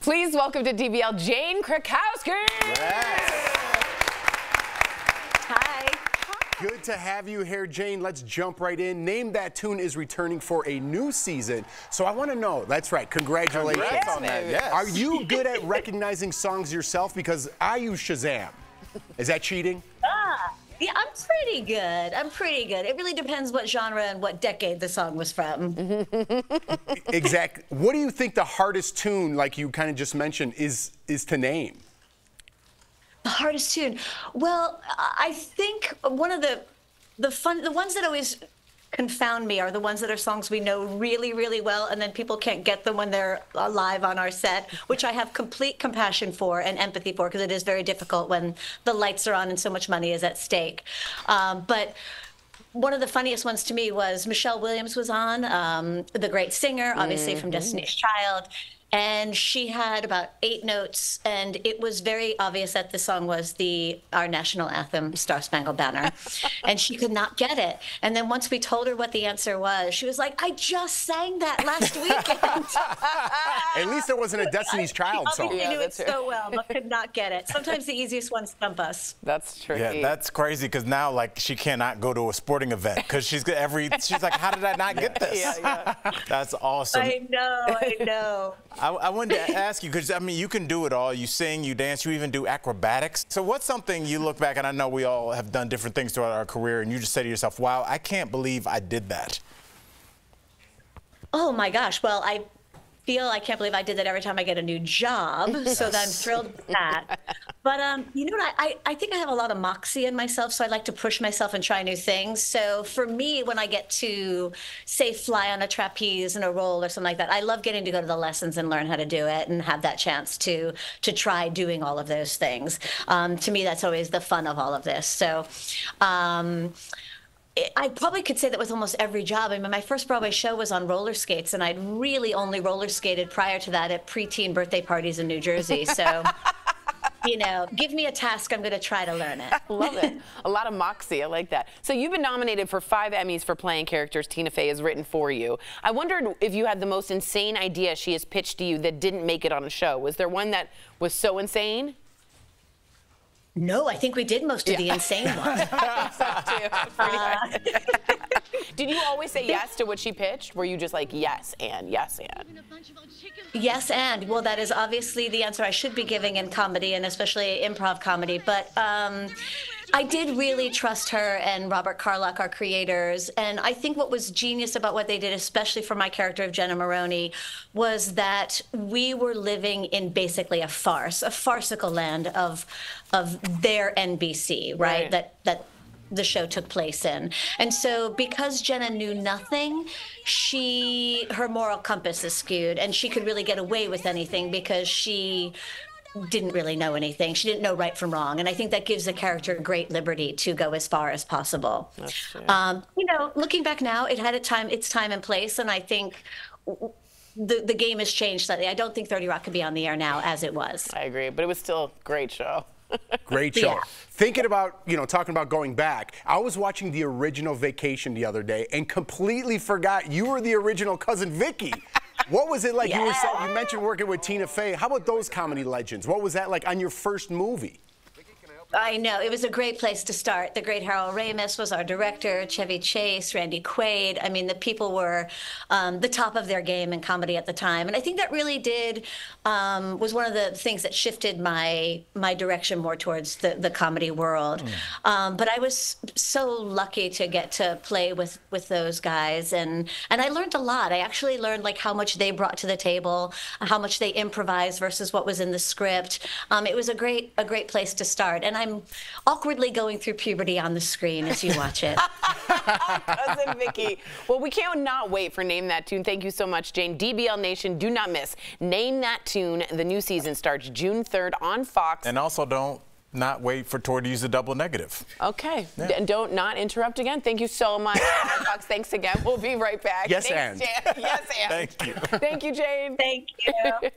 Please welcome to DBL, Jane Krakowski. Yes. Hi. Good to have you here, Jane. Let's jump right in. Name That Tune is returning for a new season. So I want to know, that's right, congratulations on that. Yes. Are you good at recognizing songs yourself? Because I use Shazam. Is that cheating? Yeah, I'm pretty good. It really depends what genre and what decade the song was from. Exactly. What do you think the hardest tune, like you kind of just mentioned, is to name? The hardest tune. Well, I think one of the ones that always confound me are the ones that are songs we know really, really well, and then people can't get them when they're live on our set, which I have complete compassion for and empathy for, because it is very difficult when the lights are on and so much money is at stake. But one of the funniest ones to me was Michelle Williams was on, the great singer, obviously from Destiny's Child. And she had about 8 notes, and it was very obvious that the song was our national anthem, Star Spangled Banner. And she could not get it. And then once we told her what the answer was, she was like, I just sang that last weekend. At least it wasn't a Destiny's Child song. Obviously knew it so well, but could not get it. Sometimes the easiest ones stump us. That's tricky. Yeah, that's crazy, because now, like, she cannot go to a sporting event because she's like, how did I not get this? Yeah. That's awesome. I know. I wanted to ask you, because, I mean, you can do it all. You sing, you dance, you even do acrobatics. So what's something you look back, and I know we all have done different things throughout our career, and you just say to yourself, wow, I can't believe I did that? Oh, my gosh. Well, I can't believe I did that every time I get a new job, so that I'm thrilled with that. But you know what? I think I have a lot of moxie in myself, so I like to push myself and try new things. So for me, when I get to, say, fly on a trapeze in a roll or something like that, I love getting to go to the lessons and learn how to do it and have that chance to try doing all of those things. To me, that's always the fun of all of this. So I probably could say that with almost every job. I mean, my first Broadway show was on roller skates, and I'd really only roller skated prior to that at preteen birthday parties in New Jersey. So, you know, give me a task, I'm going to try to learn it. Love it. A lot of moxie. I like that. So you've been nominated for 5 Emmys for playing characters Tina Fey has written for you. I wondered if you had the most insane idea she has pitched to you that didn't make it on a show. Was there one that was so insane? No, I think we did most of the insane ones. Did you always say yes to what she pitched? Were you just like, yes and, yes and? Yes, and. Well, that is obviously the answer I should be giving in comedy, and especially improv comedy. But I did really trust her and Robert Carlock, our creators. And I think what was genius about what they did, especially for my character of Jenna Maroney, was that we were living in basically a farce, a farcical land of their NBC, right? That the show took place in. And so because Jenna knew nothing, her moral compass is skewed, and she could really get away with anything because she didn't really know anything. She didn't know right from wrong. And I think that gives the character great liberty to go as far as possible. That's true. You know, looking back now, it had its time and place, and I think the game has changed slightly. I don't think 30 Rock could be on the air now as it was. I agree, but it was still a great show. Great show. Yeah. Thinking about, you know, talking about going back, I was watching the original Vacation the other day and completely forgot you were the original Cousin Vicky. What was it like? Yeah. You mentioned working with Tina Fey. How about those comedy legends? What was that like on your first movie? I know. It was a great place to start. The great Harold Ramis was our director, Chevy Chase, Randy Quaid. I mean, the people were the top of their game in comedy at the time. And I think that really was one of the things that shifted my direction more towards the comedy world. But I was so lucky to get to play with those guys. And I learned a lot. I actually learned like how much they brought to the table, how much they improvised versus what was in the script. It was a great place to start. And I'm awkwardly going through puberty on the screen as you watch it. Cousin Vicky. Well, we cannot wait for Name That Tune. Thank you so much, Jane. DBL Nation, do not miss Name That Tune. The new season starts June 3rd on Fox. And also don't not wait for Tori to use a double negative. Okay. Yeah. Don't not interrupt again. Thank you so much. Fox, thanks again. We'll be right back. Yes, Thanks, and. Jan. Yes, and. Thank you. Thank you, Jane. Thank you.